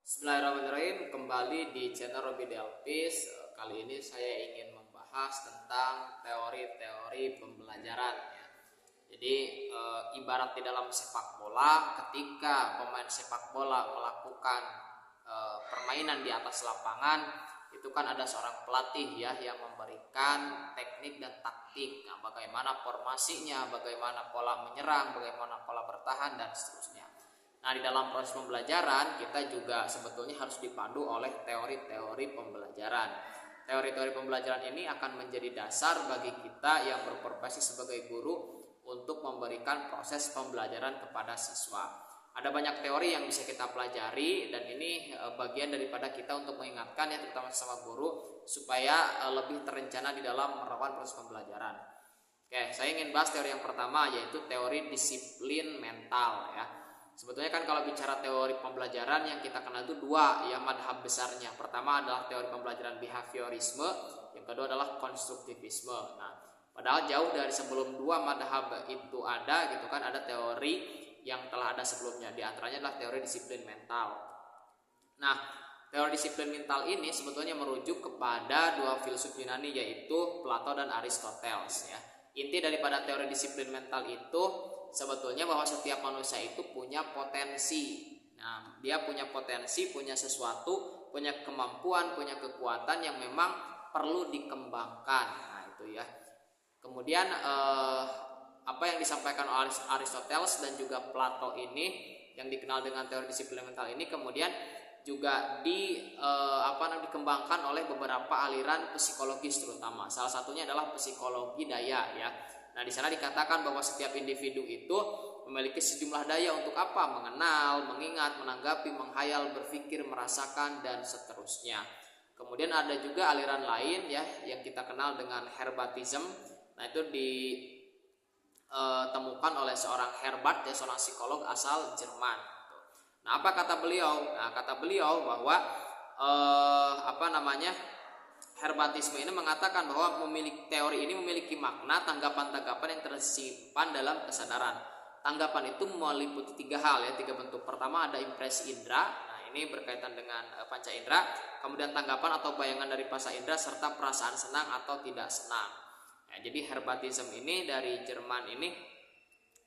Bismillahirrahmanirrahim, kembali di channel Robi Delpis. Kali ini saya ingin membahas tentang teori-teori pembelajaran ya. Jadi ibarat di dalam sepak bola, ketika pemain sepak bola melakukan permainan di atas lapangan, itu kan ada seorang pelatih ya yang memberikan teknik dan taktik. Nah, bagaimana formasinya, bagaimana pola menyerang, bagaimana pola bertahan dan seterusnya. Nah, di dalam proses pembelajaran kita juga sebetulnya harus dipandu oleh teori-teori pembelajaran. Teori-teori pembelajaran ini akan menjadi dasar bagi kita yang berprofesi sebagai guru untuk memberikan proses pembelajaran kepada siswa. Ada banyak teori yang bisa kita pelajari dan ini bagian daripada kita untuk mengingatkan ya, terutama sama guru supaya lebih terencana di dalam melakukan proses pembelajaran. Oke, saya ingin bahas teori yang pertama, yaitu teori disiplin mental ya. Sebetulnya kan kalau bicara teori pembelajaran yang kita kenal itu dua ya madhab besarnya. Pertama adalah teori pembelajaran behaviorisme, yang kedua adalah konstruktivisme. Nah, padahal jauh dari sebelum dua madhab itu ada gitu kan, ada teori yang telah ada sebelumnya. Di antaranya adalah teori disiplin mental. Nah, teori disiplin mental ini sebetulnya merujuk kepada dua filsuf Yunani, yaitu Plato dan Aristoteles ya. Inti daripada teori disiplin mental itu sebetulnya bahwa setiap manusia itu punya potensi. Nah, dia punya potensi, punya sesuatu, punya kemampuan, punya kekuatan yang memang perlu dikembangkan. Nah, itu ya. Kemudian apa yang disampaikan oleh Aristoteles dan juga Plato ini yang dikenal dengan teori disiplin mental ini kemudian juga dikembangkan oleh beberapa aliran psikologis terutama. Salah satunya adalah psikologi daya ya. Nah, di sana dikatakan bahwa setiap individu itu memiliki sejumlah daya untuk apa? Mengenal, mengingat, menanggapi, menghayal, berpikir, merasakan dan seterusnya. Kemudian ada juga aliran lain ya yang kita kenal dengan Herbartism. Nah, itu ditemukan oleh seorang Herbart ya, seorang psikolog asal Jerman. Nah, apa kata beliau? Nah, kata beliau bahwa Herbartisme ini mengatakan bahwa teori ini memiliki makna tanggapan-tanggapan yang tersimpan dalam kesadaran. Tanggapan itu meliputi tiga hal ya, tiga bentuk. Pertama ada impresi indera. Nah, ini berkaitan dengan panca indera. Kemudian tanggapan atau bayangan dari panca indera serta perasaan senang atau tidak senang. Nah, jadi Herbartism ini dari Jerman ini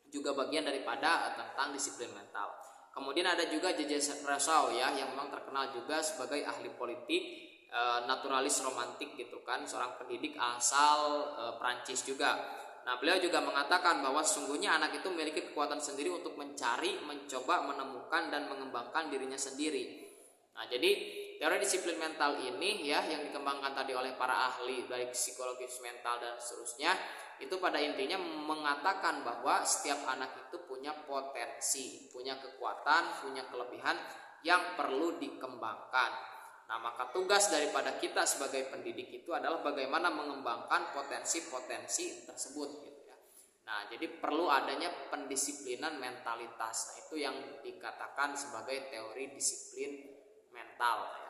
juga bagian daripada tentang disiplin mental. Kemudian ada juga J.J. Rousseau ya, yang memang terkenal juga sebagai ahli politik, naturalis romantik gitu kan, seorang pendidik asal Prancis juga. Nah, beliau juga mengatakan bahwa sesungguhnya anak itu memiliki kekuatan sendiri untuk mencari, mencoba, menemukan dan mengembangkan dirinya sendiri. Nah, jadi teori disiplin mental ini ya yang dikembangkan tadi oleh para ahli baik psikologis mental dan seterusnya, itu pada intinya mengatakan bahwa setiap anak itu punya potensi, punya kekuatan, punya kelebihan yang perlu dikembangkan. Nah, maka tugas daripada kita sebagai pendidik itu adalah bagaimana mengembangkan potensi-potensi tersebut gitu ya. Nah, jadi perlu adanya pendisiplinan mentalitas. Nah, itu yang dikatakan sebagai teori disiplin mental ya.